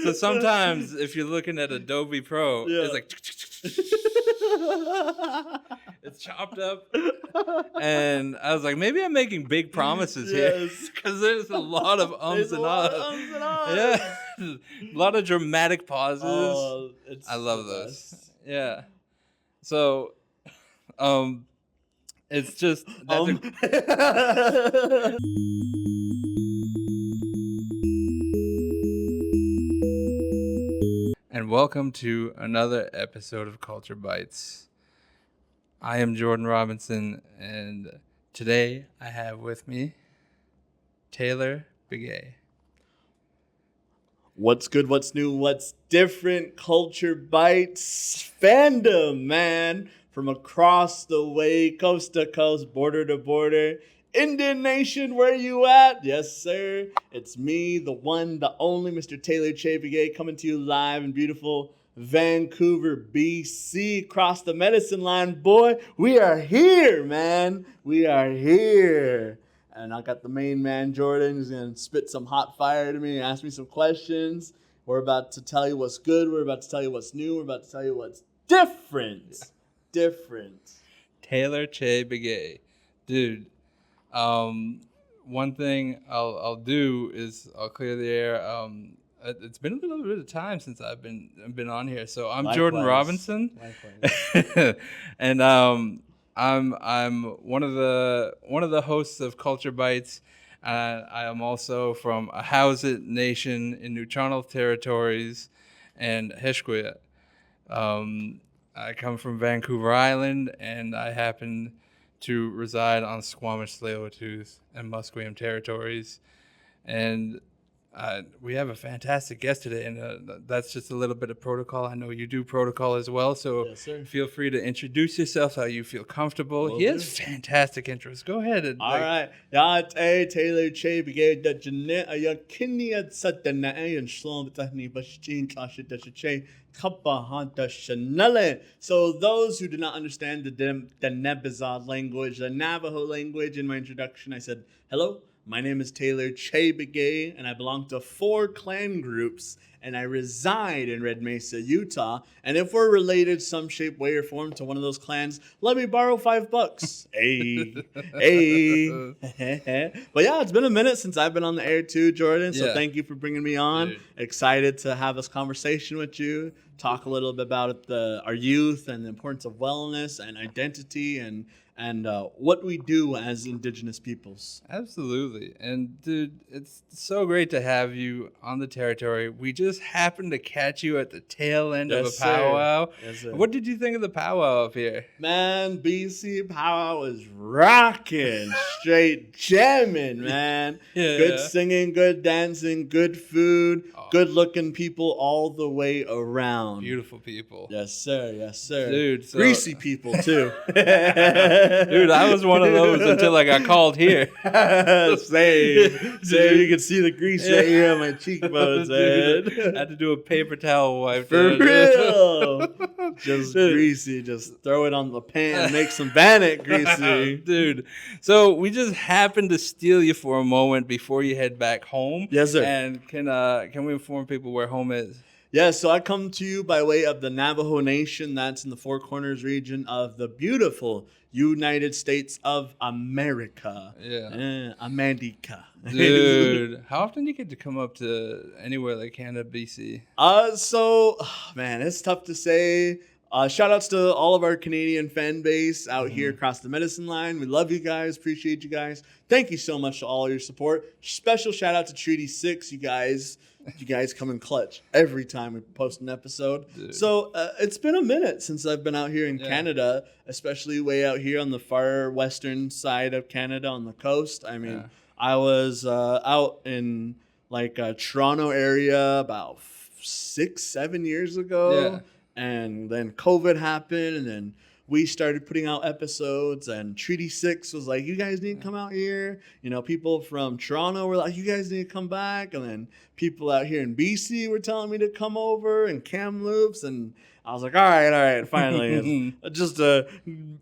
So sometimes if you're looking at Adobe Pro, it's like it's chopped up. And I was like, maybe I'm making big promises here. Because there's a lot of ums and ahs. Yeah. A lot of dramatic pauses. Oh, I love those. Yeah. So, it's just and welcome to another episode of Culture Bytes. I am Jordan Robinson, and today I have with me Cheii Begay. What's good, what's new, what's different? Culture Bytes fandom, man. From across the way, coast to coast, border to border. Indian Nation, where you at? Yes, sir. It's me, the one, the only Mr. Cheii Begay, coming to you live in beautiful Vancouver, BC, across the medicine line. Boy, we are here, man. We are here. And I got the main man, Jordan, who's going to spit some hot fire to me and ask me some questions. We're about to tell you what's good. We're about to tell you what's new. We're about to tell you what's different. Cheii Begay. Dude, one thing I'll do is I'll clear the air. It's been a little bit of time since I've been on here. So I'm Likewise. Jordan Robinson. Likewise. And I'm one of the hosts of Culture Bytes. I am also from Ahousaht Nation in Nuu-chah-nulth Territories and Heshquit. I come from Vancouver Island, and I happen to reside on Squamish, Tsleil-Waututh, and Musqueam territories. And we have a fantastic guest today, and that's just a little bit of protocol. I know you do protocol as well, so yes, feel free to introduce yourself how you feel comfortable. He has fantastic intros. Go ahead. All right. Cheii Begay da Janet ya kinia satana and shlom tahni bashin tasha dashe kapahanta shanale. So those who do not understand the Nebazad language, the Navajo language, in my introduction, I said, hello. My name is Cheii Begay, and I belong to 4 clan groups, and I reside in Red Mesa, Utah. And if we're related some shape, way, or form to one of those clans, let me borrow $5. Hey. But yeah, it's been a minute since I've been on the air too, Jordan. So thank you for bringing me on. Dude. Excited to have this conversation with you, talk a little bit about our youth and the importance of wellness and identity and what we do as Indigenous peoples. Absolutely. And dude, it's so great to have you on the territory. We just happened to catch you at the tail end of a powwow. Yes, sir. What did you think of the powwow up here? Man, BC powwow is rocking, straight jamming, man. Good singing, good dancing, good food, good looking people all the way around. Beautiful people. Yes, sir. Dude, greasy people too. Dude, I was one of those until I got called here. Same. You can see the grease right here on my cheekbones, man. I had to do a paper towel wipe. For real. Just greasy. Just throw it on the pan. Make some bannock greasy. Dude. So we just happened to steal you for a moment before you head back home. Yes, sir. And can we inform people where home is? Yeah, so I come to you by way of the Navajo Nation. That's in the Four Corners region of the beautiful United States of America. Yeah. America. Dude, how often do you get to come up to anywhere like Canada, BC? Man, it's tough to say. Shout outs to all of our Canadian fan base out here across the medicine line. We love you guys. Appreciate you guys. Thank you so much to all your support. Special shout out to Treaty 6. You guys come in clutch every time we post an episode. Dude. So it's been a minute since I've been out here in Canada, especially way out here on the far western side of Canada on the coast. I mean, I was out in Toronto area about 6-7 years ago. Yeah. And then COVID happened, and then we started putting out episodes, and Treaty 6 was like, you guys need to come out here. You know, people from Toronto were like, you guys need to come back. And then people out here in BC were telling me to come over, and Kamloops, and I was like, all right, finally. Just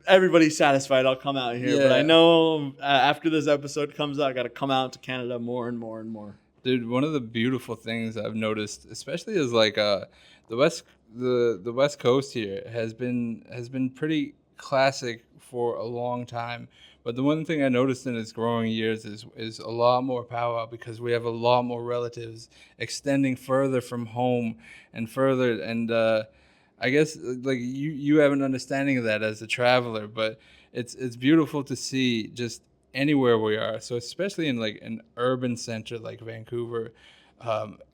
everybody's satisfied. I'll come out here. Yeah. But I know after this episode comes out, I got to come out to Canada more and more and more. Dude, one of the beautiful things I've noticed, especially is like the west the West Coast here has been pretty classic for a long time. But the one thing I noticed in its growing years is a lot more powwow because we have a lot more relatives extending further from home and further. And I guess like you have an understanding of that as a traveler, but it's beautiful to see just anywhere we are. So especially in like an urban center like Vancouver,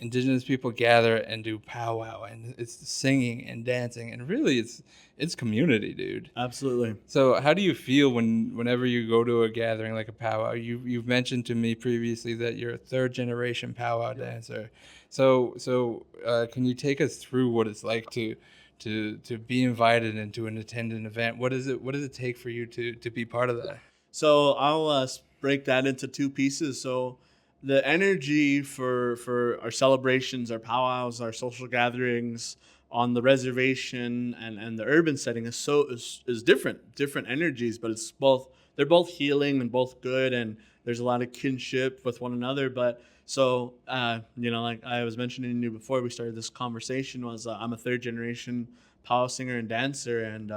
Indigenous people gather and do powwow, and it's singing and dancing, and really it's community, dude. Absolutely. So how do you feel whenever you go to a gathering like a powwow? You've mentioned to me previously that you're a third generation powwow dancer. So can you take us through what it's like to be invited and to attend an event? What does it take for you to be part of that? So I'll break that into two pieces. So the energy for our celebrations, our powwows, our social gatherings on the reservation and the urban setting is different energies, but they're both healing and both good, and there's a lot of kinship with one another. But so like I was mentioning to you before we started this conversation, was I'm a third generation powwow singer and dancer, and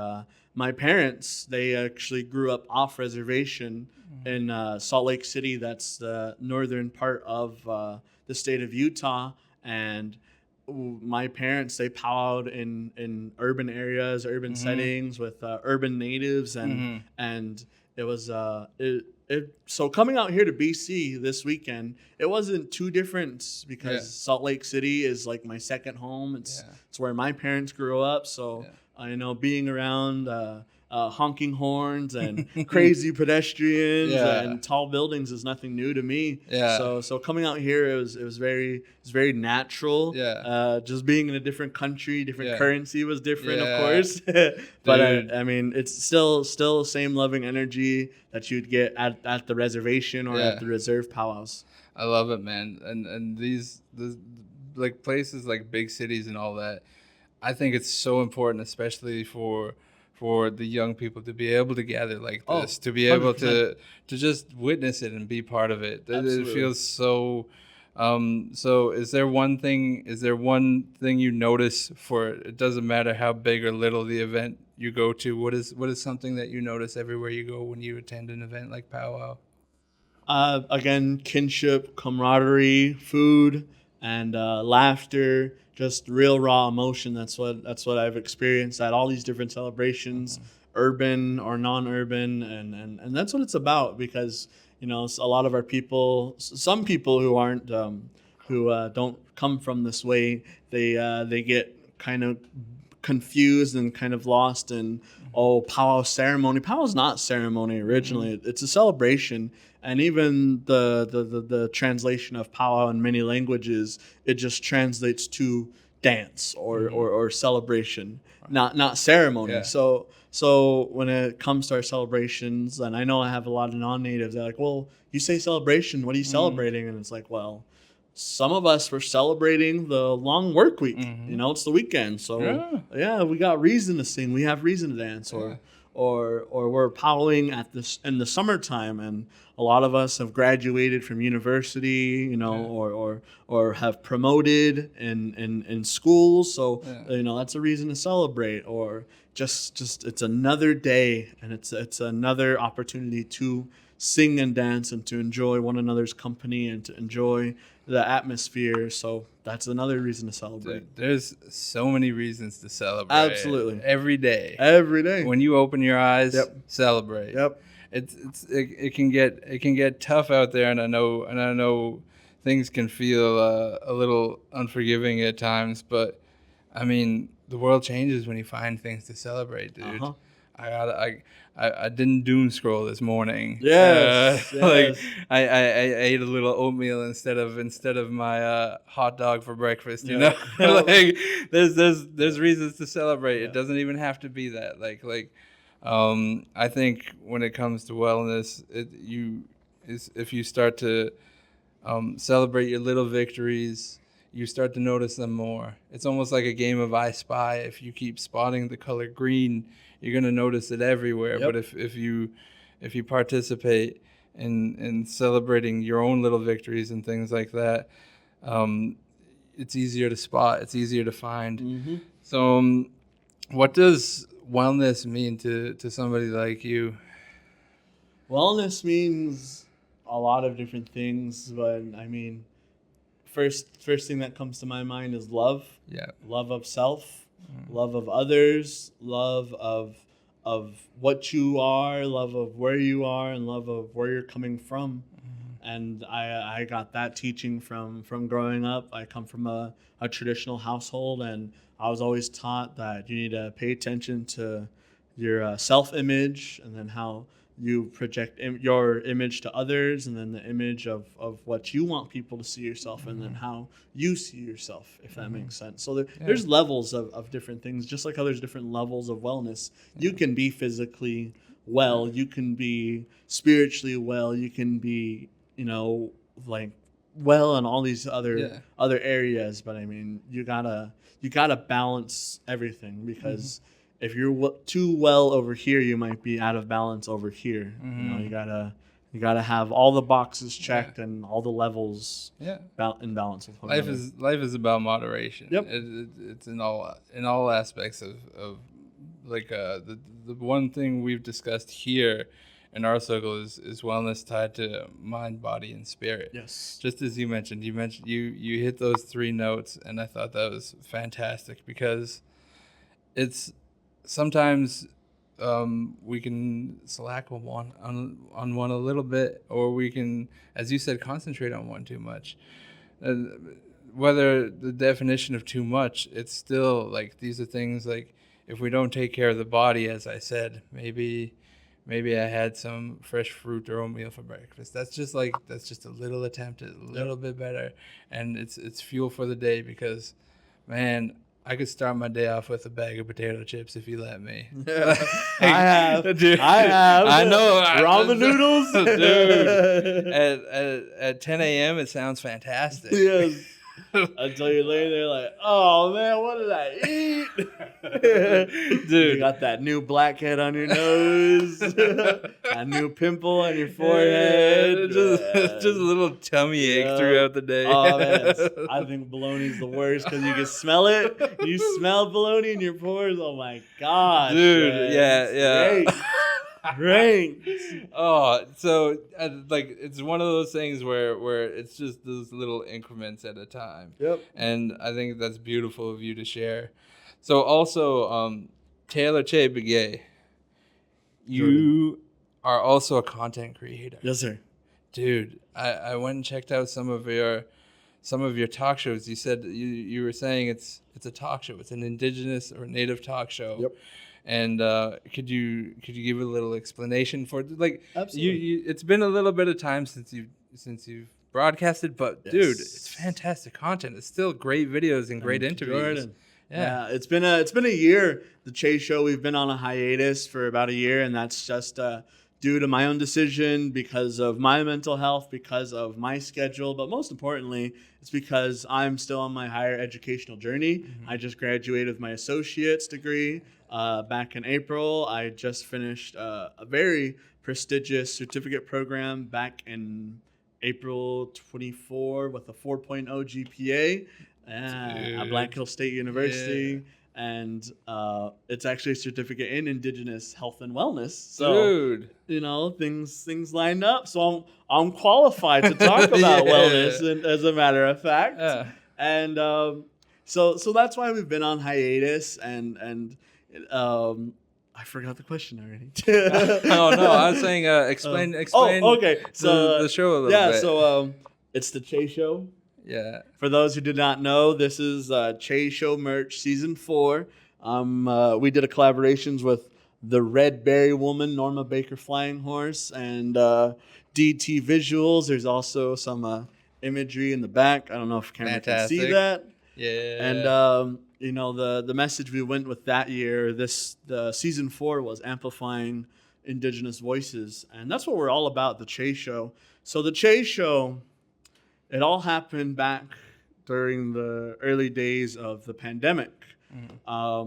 my parents, they actually grew up off reservation in Salt Lake City. That's the northern part of the state of Utah. And my parents, they powwowed in urban areas, urban settings with urban natives, and it was so coming out here to BC this weekend, it wasn't too different because Salt Lake City is like my second home. It's where my parents grew up. So I know being around honking horns and crazy pedestrians and tall buildings is nothing new to me. So coming out here, it was very natural. Just being in a different country, different currency was different, of course. But I mean, it's still the same loving energy that you'd get at the reservation or at the reserve powwows. I love it, man. And these like places like big cities and all that, I think it's so important, especially for the young people, to be able to gather like this, to be able 100%. to just witness it and be part of it. Absolutely. It feels so. So is there one thing you notice for, it doesn't matter how big or little the event you go to, what is something that you notice everywhere you go when you attend an event like powwow? Again, kinship, camaraderie, food, and laughter, just real raw emotion. That's what I've experienced at all these different celebrations, urban or non-urban, and that's what it's about. Because a lot of our people, some people who aren't who don't come from this way, they get kind of confused and kind of lost in powwow ceremony. Powwow's not ceremony originally. It's a celebration. And even the translation of powwow in many languages, it just translates to dance or celebration, not ceremony. So when it comes to our celebrations, and I know I have a lot of non-natives, they're like, well, you say celebration, what are you celebrating? And it's like, well, some of us were celebrating the long work week. It's the weekend. So we got reason to sing. We have reason to dance. Or we're powwowing in the summertime, and a lot of us have graduated from university, or have promoted in schools. So that's a reason to celebrate. Or just it's another day, and it's another opportunity to sing and dance and to enjoy one another's company and to enjoy the atmosphere. So that's another reason to celebrate. There's so many reasons to celebrate. Absolutely. Every day. When you open your eyes, celebrate. It can get tough out there, and I know things can feel a little unforgiving at times, but I mean, the world changes when you find things to celebrate, dude. I didn't doom scroll this morning. Yes. Like I ate a little oatmeal instead of my hot dog for breakfast. Like there's reasons to celebrate. It doesn't even have to be that. I think when it comes to wellness, if you start to celebrate your little victories, you start to notice them more. It's almost like a game of I Spy. If you keep spotting the color green, you're gonna notice it everywhere. But if you participate in celebrating your own little victories and things like that, it's easier to spot. It's easier to find. Mm-hmm. So, what does wellness mean to somebody like you? Wellness means a lot of different things, but I mean, first thing that comes to my mind is love. Yeah. Love of self, love of others, love of what you are, love of where you are, and love of where you're coming from. And I got that teaching from growing up. I come from a traditional household, and I was always taught that you need to pay attention to your self-image, and then how you project your image to others, and then the image of what you want people to see yourself, and then how you see yourself, if that makes sense. So there's levels of different things, just like how there's different levels of wellness. You can be physically well, you can be spiritually well, you can be, like well in all these other areas, but I mean, you gotta balance everything, because if you're too well over here, you might be out of balance over here. You gotta have all the boxes checked and all the levels in balance with one another. Life is about moderation. Yep. It's in all aspects of like the one thing we've discussed here in our circle is wellness tied to mind, body, and spirit. Yes. Just as you mentioned you hit those 3 notes, and I thought that was fantastic, because it's sometimes we can slack on one a little bit, or we can, as you said, concentrate on one too much. Whether the definition of too much, it's still like, these are things like, if we don't take care of the body, as I said, maybe I had some fresh fruit or oatmeal for breakfast. That's just a little attempt at a little bit better, and it's fuel for the day, because, man, I could start my day off with a bag of potato chips if you let me. I have. Dude, I know. Ramen noodles. Dude, at 10 a.m. it sounds fantastic. Yes. Until you're laying there like, oh man, what did I eat? Dude, you got that new blackhead on your nose, a new pimple on your forehead, just a little tummy ache throughout the day. Oh man, I think bologna's the worst, because you can smell it. You smell bologna in your pores. Oh my gosh, dude, man. yeah. Great. Oh, so it's one of those things where it's just those little increments at a time. Yep. And I think that's beautiful of you to share. So also, Taylor Cheii Begay, you are also a content creator. Yes, sir. Dude, I went and checked out some of your talk shows. You said you were saying it's a talk show. It's an Indigenous or Native talk show. Yep. And could you give a little explanation for it? Like, absolutely. It's been a little bit of time since you've broadcasted, but dude, it's fantastic content. It's still great videos and great interviews. Jordan. Yeah, it's been a year. The Cheii Show, we've been on a hiatus for about a year, and that's just due to my own decision, because of my mental health, because of my schedule, but most importantly, it's because I'm still on my higher educational journey. I just graduated with my associate's degree back in April. I just finished a very prestigious certificate program back in April 24 with a 4.0 GPA at Black Hill State University. Yeah. And it's actually a certificate in Indigenous health and wellness. So, dude, things lined up. So I'm qualified to talk about wellness, and, as a matter of fact. Yeah. And so that's why we've been on hiatus. And I forgot the question already. Oh no, I was saying explain. Okay. So the show a little bit. Yeah. So it's the Cheii Show. Yeah. For those who did not know, this is Cheii Show merch season 4. We did a collaborations with the Red Berry Woman, Norma Baker Flying Horse, and DT Visuals. There's also some imagery in the back. I don't know if camera can see that. Yeah. And the message we went with that year, the season 4 was amplifying Indigenous voices, and that's what we're all about. The Cheii Show. So the Cheii Show. It all happened back during the early days of the pandemic. There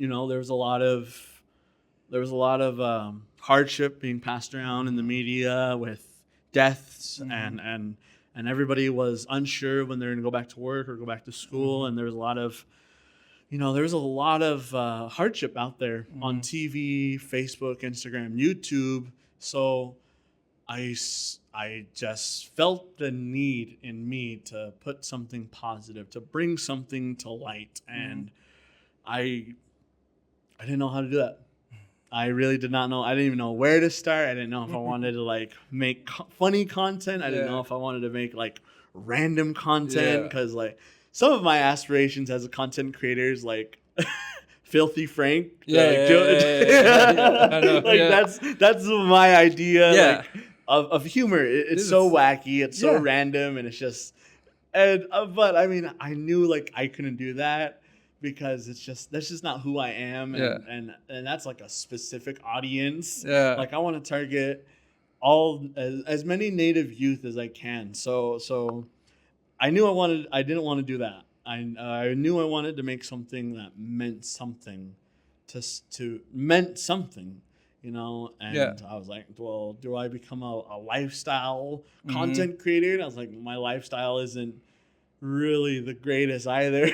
was a lot of there was a lot of hardship being passed around in the media with deaths, and everybody was unsure when they're going to go back to work or go back to school, and there was a lot of hardship out there on TV, Facebook, Instagram, YouTube. So I just felt the need in me to put something positive, to bring something to light, and I didn't know how to do that. I really did not know. I didn't even know where to start. I didn't know if I wanted to like make funny content. I didn't know if I wanted to make like random content, because like some of my aspirations as a content creator is like Filthy Frank. That's my idea of humor. It's so wacky. It's so random, and it's just but I mean, I knew like I couldn't do that, because that's just not who I am, and that's like a specific audience. Like I want to target as many Native youth as I can. So I knew I didn't want to do that. I knew I wanted to make something that meant something meant something, you know. And I was like, well, do I become a lifestyle content creator? And I was like, my lifestyle isn't really the greatest either.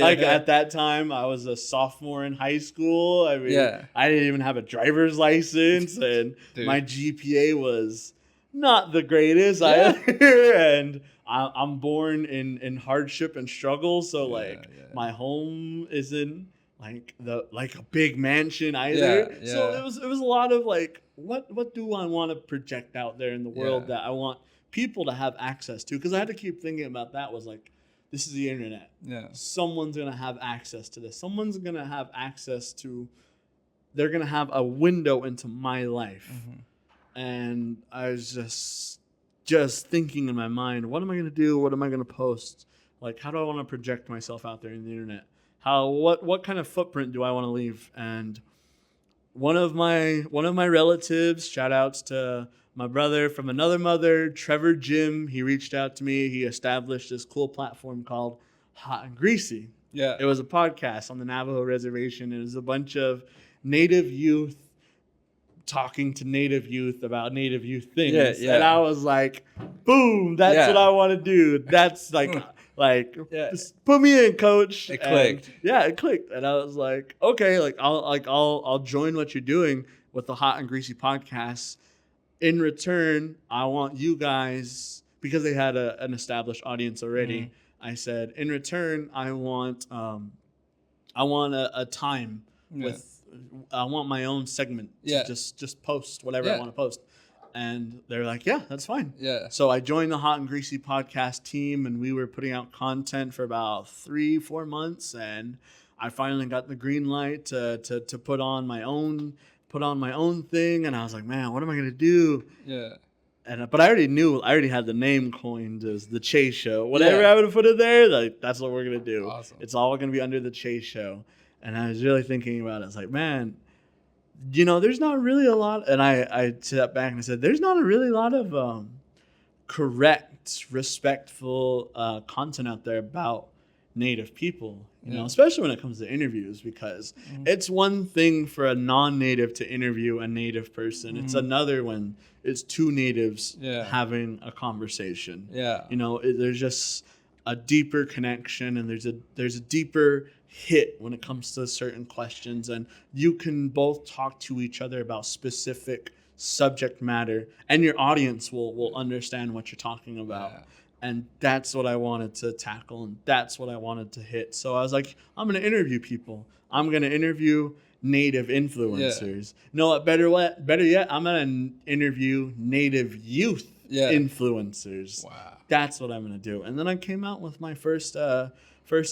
Like at that time, I was a sophomore in high school. I mean, I didn't even have a driver's license, and my GPA was not the greatest either. And I'm born in hardship and struggle, so my home isn't like a big mansion either. So it was a lot of like, what do I want to project out there in the world that I want people to have access to? Because I had to keep thinking about that. Was like, this is the internet. Someone's gonna have access to this. Someone's gonna have access to. They're gonna have a window into my life, and I was just thinking in my mind, what am I gonna do? What am I gonna post? Like, how do I want to project myself out there in the internet? What kind of footprint do I want to leave? And one of my relatives, shout outs to my brother from another mother, Trevor Jim, he reached out to me. He established this cool platform called Hot and Greasy. It was a podcast on the Navajo reservation. It was a bunch of Native youth talking to Native youth about Native youth things. And I was like, boom, that's what I want to do. That's like, just put me in, coach. It clicked. It clicked. And I was like, okay, I'll join what you're doing with the Hot and Greasy podcast. In return, I want you guys, because they had an established audience already. I said, in return, I want a time with. I want my own segment to just post whatever I want to post. And they're like, yeah, that's fine. So I joined the Hot and Greasy podcast team, and we were putting out content for about 3-4 months, and I finally got the green light to put on my own thing. And I was like, man, what am I gonna do? But I already had the name coined as the Cheii Show. Whatever I would have put it there, like, that's what we're gonna do. Awesome. It's all gonna be under the Cheii Show. And I was really thinking about it. I was like, man, you know, there's not really a lot. And I stepped back and I said, there's not really a lot of correct, respectful content out there about Native people, you know, especially when it comes to interviews, because it's one thing for a non-Native to interview a Native person. It's another when it's two Natives having a conversation. You know, there's just a deeper connection, and there's a deeper hit when it comes to certain questions, and you can both talk to each other about specific subject matter, and your audience will understand what you're talking about. And that's what I wanted to tackle, and that's what I wanted to hit. So I was like, I'm going to interview people. I'm going to interview Native influencers. No, better yet, I'm going to interview Native youth influencers. Wow. That's what I'm going to do. And then I came out with my first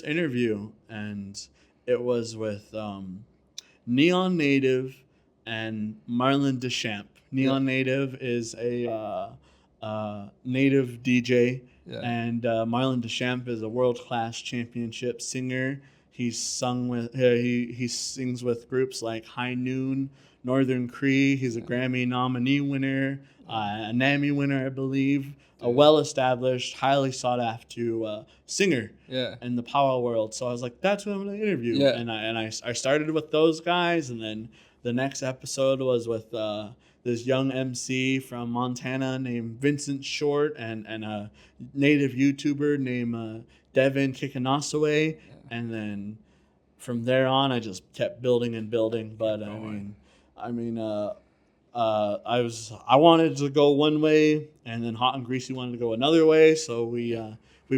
interview, and it was with Neon Native and Marlon Deschamps. Neon Native is a Native DJ, and Marlon Deschamps is a world-class championship singer. He's sung with he sings with groups like High Noon, Northern Cree. He's a Grammy nominee winner, a NAMI winner, I believe. A well-established, highly sought-after singer in the Pow Wow world. So I was like, that's what I'm going to interview. Yeah. And I started with those guys, and then the next episode was with this young MC from Montana named Vincent Short and a native YouTuber named Devin Kikanasawe. And then from there on, I just kept building and building. But I wanted to go one way, and then Hot and Greasy wanted to go another way. So we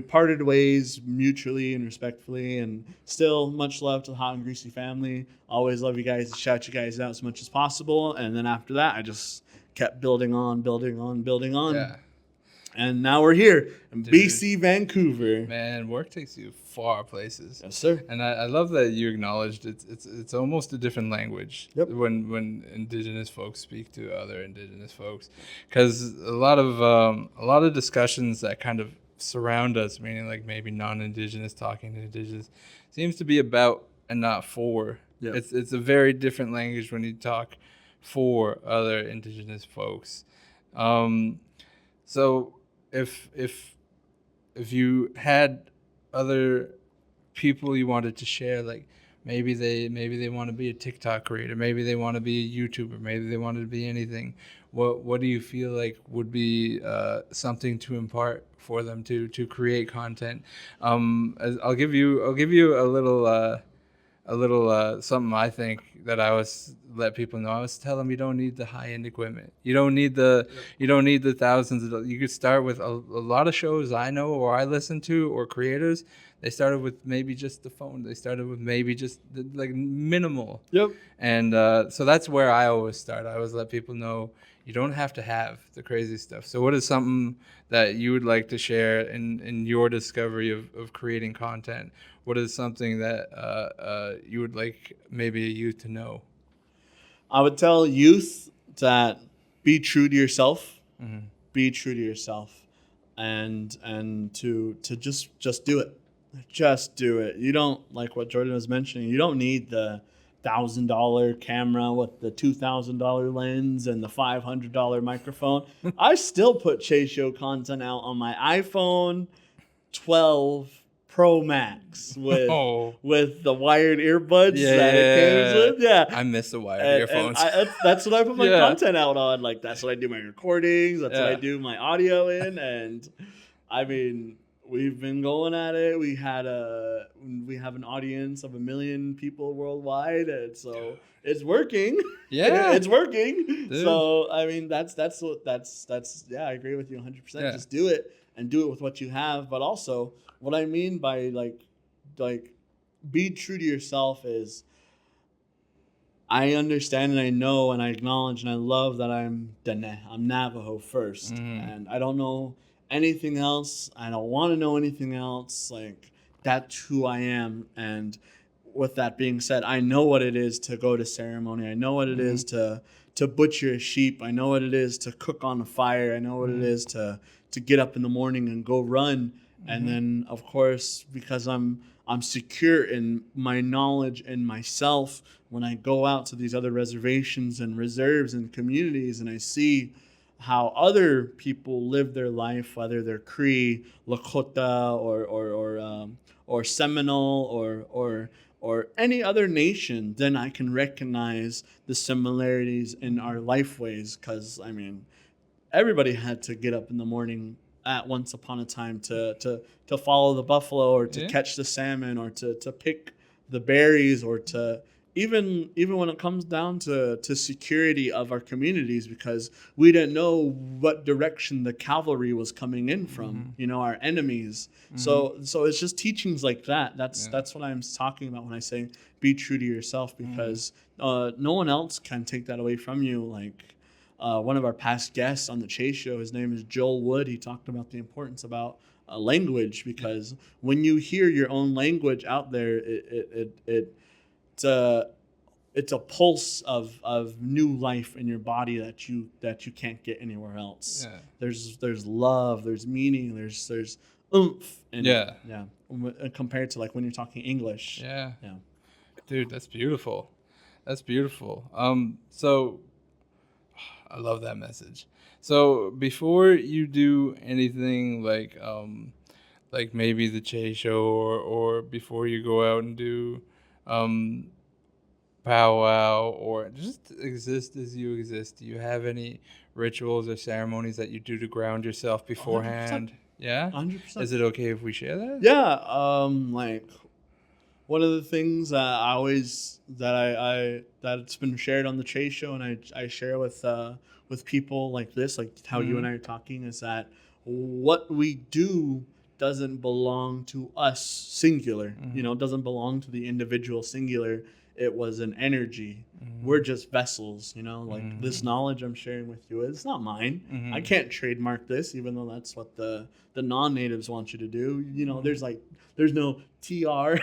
parted ways mutually and respectfully, and still much love to the Hot and Greasy family. Always love you guys, shout you guys out as much as possible. And then after that, I just kept building on. Yeah. And now we're here in BC, Vancouver. Man, work takes you far places. Yes, sir. And I love that you acknowledged it's almost a different language when Indigenous folks speak to other Indigenous folks, because a lot of discussions that kind of surround us, meaning like maybe non-Indigenous talking to Indigenous, seems to be about and not for. Yep. It's a very different language when you talk for other Indigenous folks. So if you had other people you wanted to share, like maybe they want to be a TikTok creator, maybe they want to be a YouTuber, maybe they wanted to be anything, what do you feel like would be something to impart for them to create content? I'll give you a little something I think that I always let people know. I always tell them you don't need the high-end equipment. You don't need the thousands of. You could start with a lot of shows I know or I listen to or creators. They started with maybe just the phone. They started with maybe just like minimal. Yep. And so that's where I always start. I always let people know you don't have to have the crazy stuff. So what is something that you would like to share in your discovery of creating content? What is something that you would like maybe a youth to know? I would tell youth that be true to yourself. Mm-hmm. Be true to yourself, and to just do it. Just do it. You don't, like what Jordan was mentioning, you don't need the $1,000 camera with the $2,000 lens and the $500 microphone. I still put Cheii Show content out on my iPhone 12 Pro Max with the wired earbuds that it comes with. Yeah, I miss the wired earphones. That's what I put my content out on. Like that's what I do my recordings. That's what I do my audio in. And I mean, we've been going at it. We have an audience of 1 million people worldwide, and so it's working. Yeah, it's working. Dude. So I mean, that's yeah. I agree with you 100%. Yeah. Just do it and do it with what you have. But also, what I mean by like be true to yourself is, I understand and I know and I acknowledge and I love that I'm Navajo first, and I don't know anything else. I don't want to know anything else. Like, that's who I am. And with that being said, I know what it is to go to ceremony. I know what it is to butcher a sheep. I know what it is to cook on a fire. I know what it is to get up in the morning and go run. And then, of course, because I'm secure in my knowledge and myself, when I go out to these other reservations and reserves and communities and I see how other people live their life, whether they're Cree, Lakota, or Seminole, or any other nation, then I can recognize the similarities in our lifeways. Because I mean, everybody had to get up in the morning at once upon a time to follow the buffalo, or to catch the salmon, or to pick the berries, or to even when it comes down to security of our communities, because we didn't know what direction the cavalry was coming in from, our enemies. So it's just teachings like that. That's what I'm talking about when I say be true to yourself, because no one else can take that away from you. Like one of our past guests on the Cheii Show, his name is Joel Wood. He talked about the importance about language, because when you hear your own language out there, it's a pulse of new life in your body that you can't get anywhere else. Yeah. There's love, there's meaning, there's oomph. And compared to like when you're talking English. Yeah. Yeah. Dude, that's beautiful. That's beautiful. So I love that message. So before you do anything like maybe the Cheii show or before you go out and do um Pow Wow or just exist as you exist, do you have any rituals or ceremonies that you do to ground yourself 100%. beforehand? Yeah? 100%. Is it okay if we share that? Yeah. Like one of the things I always that's been shared on the Cheii show, and I share with people like this, like how you and I are talking, is that what we do doesn't belong to us singular. It doesn't belong to the individual singular. It was an energy. We're just vessels, like this knowledge I'm sharing with you, it's not mine. I can't trademark this, even though that's what the non-natives want you to do. There's no TR,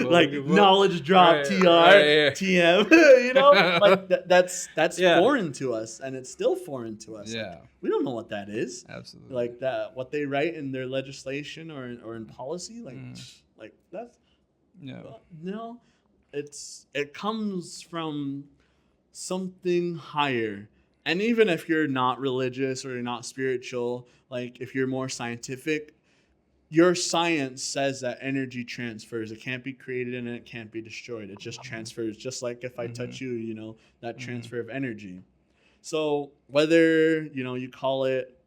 like knowledge drop, right, TR, right. TM, like that's Yeah. foreign to us, and it's still foreign to us. Yeah. Like, we don't know what that is. Absolutely. Like that, what they write in their legislation or in policy, like that's, no, it comes from something higher. And even if you're not religious or you're not spiritual, like if you're more scientific, your science says that energy transfers. It can't be created and it can't be destroyed. It just transfers. Just like if I touch you, that transfer of energy. So whether, you call it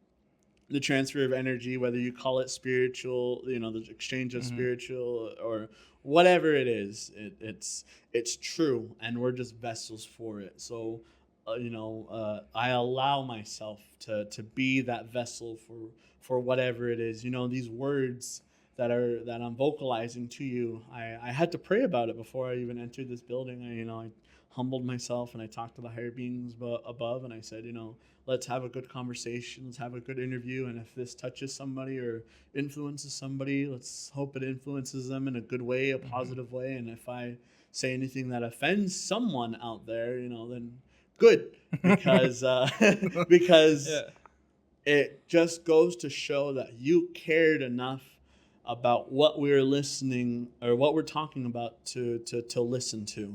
the transfer of energy, whether you call it spiritual, the exchange of spiritual or whatever it is, it's true. And we're just vessels for it. So, I allow myself to be that vessel for whatever it is. These words that I'm vocalizing to you, I had to pray about it before I even entered this building. I humbled myself and I talked to the higher beings above, and I said, let's have a good conversation, let's have a good interview, and if this touches somebody or influences somebody, let's hope it influences them in a good way, a positive way. And if I say anything that offends someone out there, then good, because it just goes to show that you cared enough about what we're listening or what we're talking about to listen to,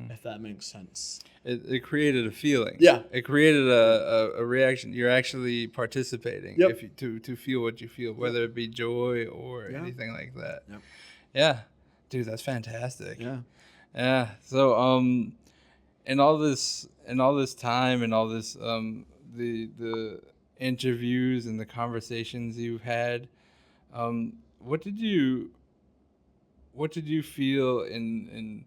if that makes sense. It created a feeling. Yeah. It created a reaction. You're actually participating to feel what you feel, whether it be joy or anything like that. Yep. Yeah. Dude, that's fantastic. Yeah. Yeah. So in all this time and all this the interviews and the conversations you've had, what did you feel in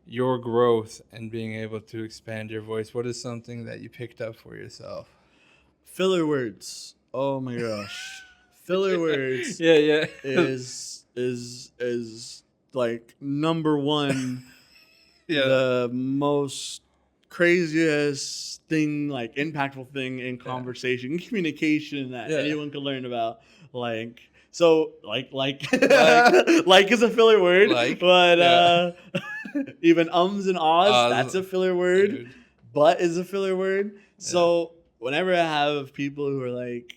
your growth and being able to expand your voice? What is something that you picked up for yourself? Filler words. Oh my gosh. Filler words. Yeah. is like number one. Yeah. The most craziest thing, like impactful thing in conversation, communication that anyone could learn about. Like is a filler word, but even ums and ahs, that's a filler word. Dude. But is a filler word. So whenever I have people who are like,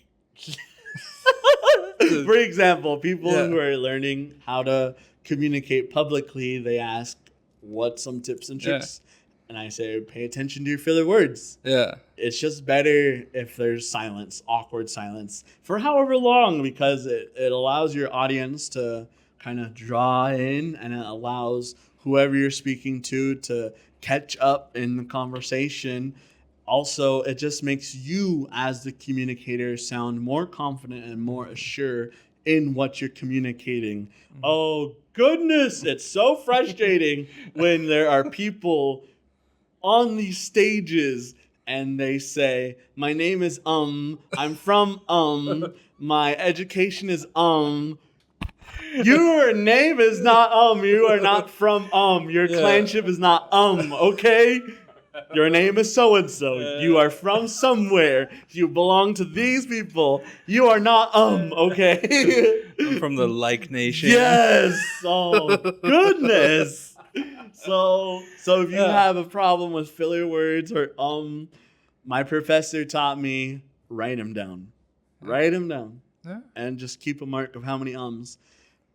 for example, people who are learning how to communicate publicly, they ask, what's some tips and tricks? And I say, pay attention to your filler words. Yeah. It's just better if there's silence, awkward silence, for however long, because it allows your audience to kind of draw in, and it allows whoever you're speaking to catch up in the conversation. Also, it just makes you as the communicator sound more confident and more assured in what you're communicating. Oh, goodness. It's so frustrating when there are people on these stages and they say, my name is I'm from my education is Your name is not you are not from your clanship is not okay? Your name is so-and-so. You are from somewhere. You belong to these people. You are not okay? I'm from the like nation. Yes. Oh, goodness. So if you have a problem with filler words or my professor taught me, write them down. Write them down. Yeah. And just keep a mark of how many ums.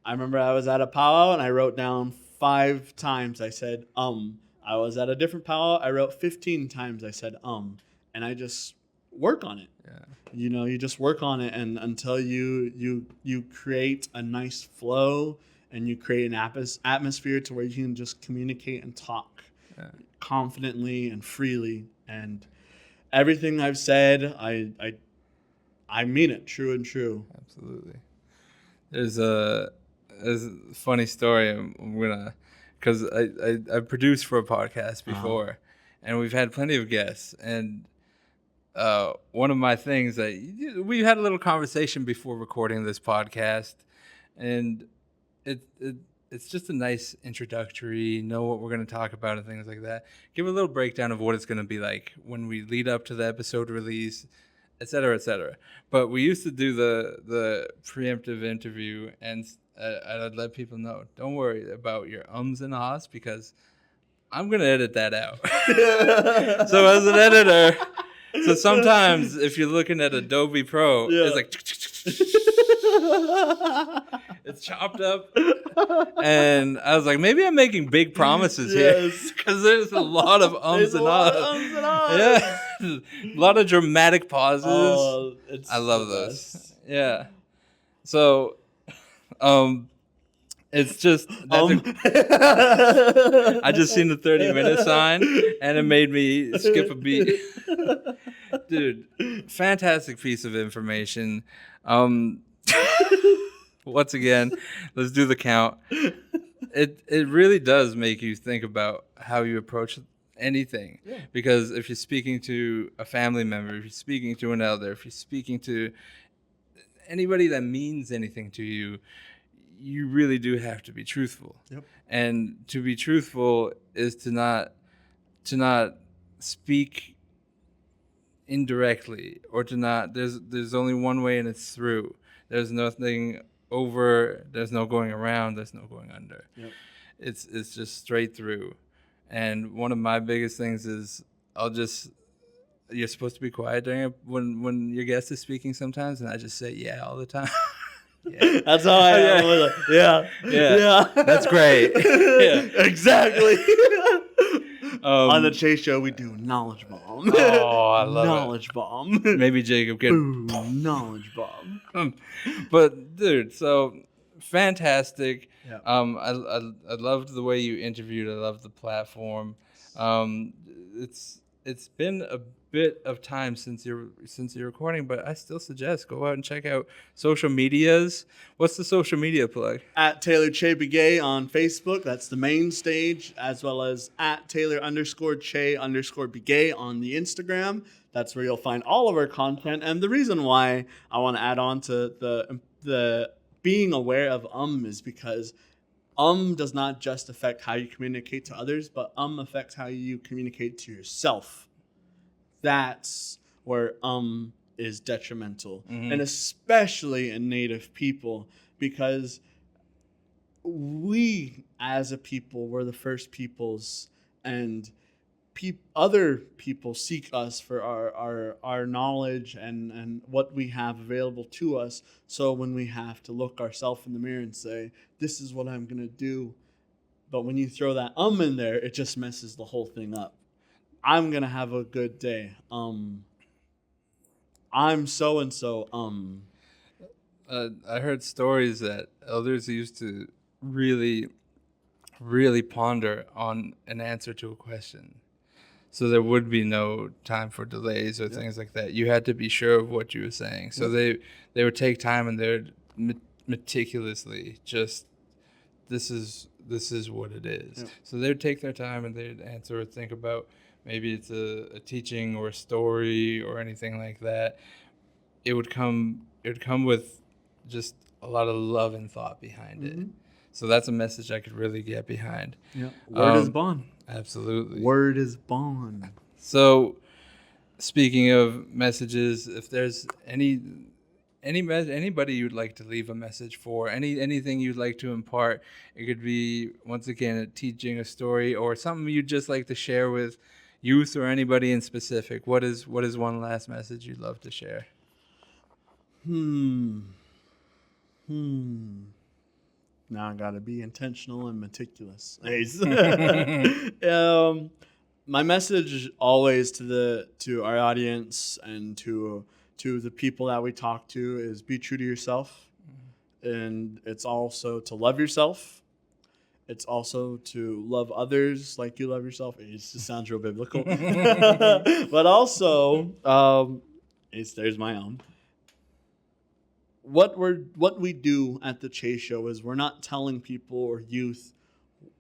I remember I was at a powwow and I wrote down 5 times I said. I was at a different powwow. I wrote 15 times I said. And I just work on it. Yeah. You know, you just work on it, and until you create a nice flow and you create an atmosphere to where you can just communicate and talk confidently and freely. And everything I've said, I mean it, true and true. Absolutely. There's a funny story. I'm gonna, because I produced for a podcast before, and we've had plenty of guests. And one of my things that we had a little conversation before recording this podcast, and it's just a nice introductory, know what we're going to talk about and things like that. Give a little breakdown of what it's going to be like when we lead up to the episode release, et cetera, et cetera. But we used to do the preemptive interview, and I'd let people know, don't worry about your ums and ahs, because I'm going to edit that out. So as an editor, so sometimes if you're looking at Adobe Pro, it's like it's chopped up, and I was like, maybe I'm making big promises here, because there's a lot of ums and ahs. Yeah, a lot of dramatic pauses. Oh, I love those. Yeah. So, it's just I just seen the 30-minute sign, and it made me skip a beat. Dude, fantastic piece of information. Once again, let's do the count. It really does make you think about how you approach anything. Yeah. Because if you're speaking to a family member, if you're speaking to an elder, if you're speaking to anybody that means anything to you, you really do have to be truthful. Yep. And to be truthful is to not speak indirectly, or to not, there's only one way, and it's through. There's nothing over, there's no going around, there's no going under. Yep. It's just straight through. And one of my biggest things is you're supposed to be quiet during when your guest is speaking sometimes, and I just say yeah all the time. Yeah. That's how I am. Yeah. That's great. Yeah. Exactly. On the Cheii Show, we do knowledge bomb. Oh, I love knowledge bomb. Maybe Jacob can knowledge bomb. But dude, so fantastic. Yeah. I loved the way you interviewed. I loved the platform. It's been a bit of time since you're recording, but I still suggest go out and check out social medias. What's the social media plug? At Taylor Cheii Begay on Facebook. That's the main stage, as well as at Taylor_Cheii_Begay on the Instagram. That's where you'll find all of our content. And the reason why I want to add on to the being aware of is because does not just affect how you communicate to others, but affects how you communicate to yourself. That's where is detrimental, and especially in Native people, because we as a people were the first peoples, and other people seek us for our knowledge and what we have available to us. So when we have to look ourselves in the mirror and say, this is what I'm going to do, but when you throw that in there, it just messes the whole thing up. I'm going to have a good day. I'm so-and-so. I heard stories that elders used to really, really ponder on an answer to a question. So there would be no time for delays or things like that. You had to be sure of what you were saying. So they would take time, and they would meticulously just, this is what it is. Yeah. So they would take their time, and they'd answer or think about, maybe it's a teaching or a story or anything like that. It would come with just a lot of love and thought behind it. So that's a message I could really get behind. Yeah. Word is bond. Absolutely. Word is bond. So speaking of messages, if there's anybody you'd like to leave a message for, anything you'd like to impart, it could be, once again, a teaching, a story, or something you'd just like to share with youth or anybody in specific. What is one last message you'd love to share? Now I gotta be intentional and meticulous. My message always to our audience and to the people that we talk to is be true to yourself, and it's also to love yourself. It's also to love others like you love yourself. It just sounds real biblical, but also there's my own. What we do at the Cheii Show is we're not telling people or youth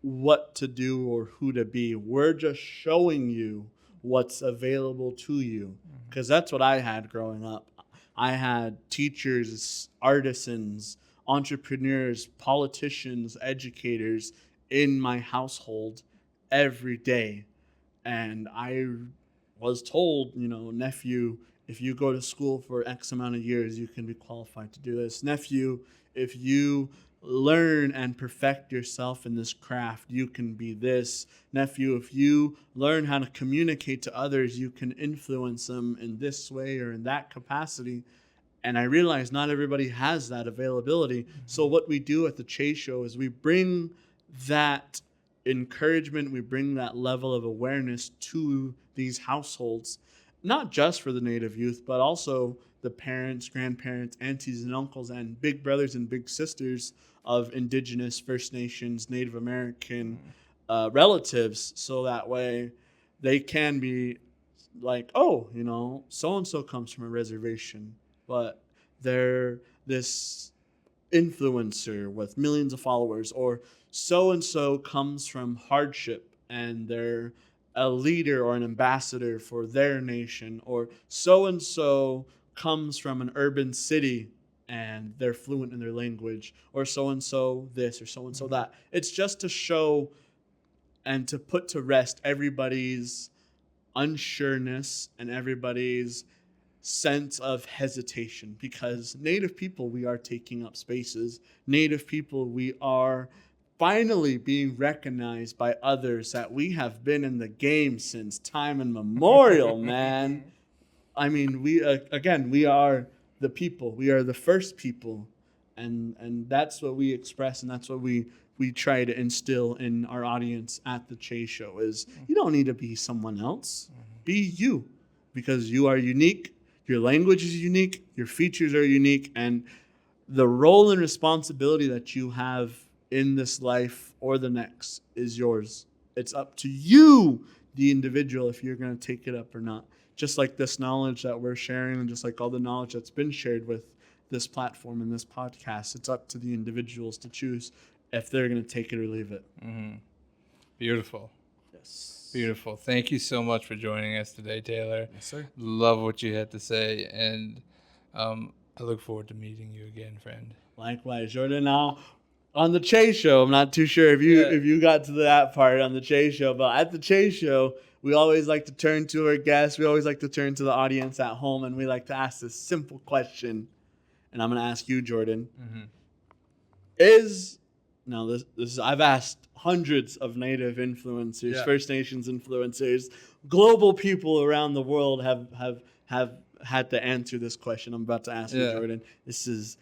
what to do or who to be. We're just showing you what's available to you, because that's what I had growing up. I had teachers, artisans, entrepreneurs, politicians, educators in my household every day, and I was told, nephew, if you go to school for X amount of years, you can be qualified to do this. Nephew, if you learn and perfect yourself in this craft, you can be this. Nephew, if you learn how to communicate to others, you can influence them in this way or in that capacity. And I realize not everybody has that availability. So what we do at the Cheii Show is we bring that encouragement, we bring that level of awareness to these households, not just for the Native youth, but also the parents, grandparents, aunties and uncles, and big brothers and big sisters of Indigenous, First Nations, Native American relatives. So that way they can be like, oh, so-and-so comes from a reservation, but they're this influencer with millions of followers, or so-and-so comes from hardship and they're a leader or an ambassador for their nation, or so-and-so comes from an urban city and they're fluent in their language, or so-and-so this or so-and-so that. It's just to show and to put to rest everybody's unsureness and everybody's sense of hesitation, because Native people, we are taking up spaces. Native people, we are finally being recognized by others that we have been in the game since time immemorial, man. I mean, we are the people. We are the first people, and that's what we express, and that's what we try to instill in our audience at the Cheii Show is you don't need to be someone else. Be you, because you are unique. Your language is unique. Your features are unique, and the role and responsibility that you have in this life or the next is yours. It's up to you, the individual, if you're going to take it up or not. Just like this knowledge that we're sharing, and just like all the knowledge that's been shared with this platform and this podcast, it's up to the individuals to choose if they're going to take it or leave it. Mm-hmm. Beautiful. Yes. Beautiful. Thank you so much for joining us today, Taylor. Yes, sir. Love what you had to say, and I look forward to meeting you again, friend. Likewise, Jordan. Now, on the Cheii Show, I'm not too sure if you got to that part on the Cheii Show, but at the Cheii Show, we always like to turn to our guests. We always like to turn to the audience at home, and we like to ask this simple question. And I'm going to ask you, Jordan. Mm-hmm. I've asked hundreds of Native influencers, First Nations influencers, global people around the world have had to answer this question I'm about to ask you, Jordan. This is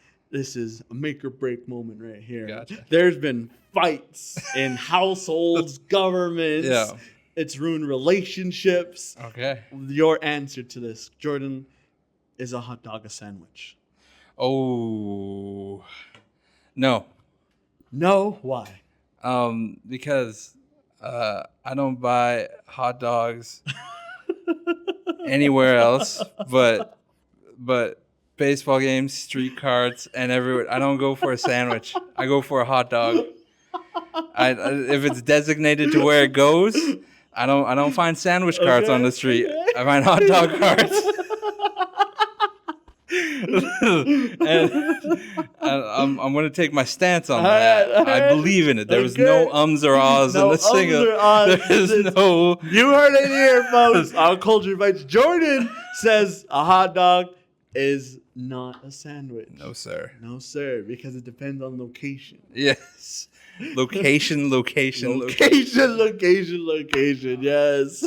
a make or break moment right here. Gotcha. There's been fights in households, governments. Yeah. It's ruined relationships. Okay. Your answer to this, Jordan, is a hot dog a sandwich? Oh, no. No? Why? Because I don't buy hot dogs anywhere else but baseball games, street carts, and everywhere. I don't go for a sandwich. I go for a hot dog. If it's designated to where it goes, I don't find sandwich carts on the street. Okay. I find hot dog carts. And I'm going to take my stance on that. All right. I believe in it. There was no ums or ahs in the singer. There is no. You heard it here, folks. On Culture Bytes, Jordan says a hot dog is not a sandwich. No, sir. No, sir, because it depends on location. Yes. Location. Yes.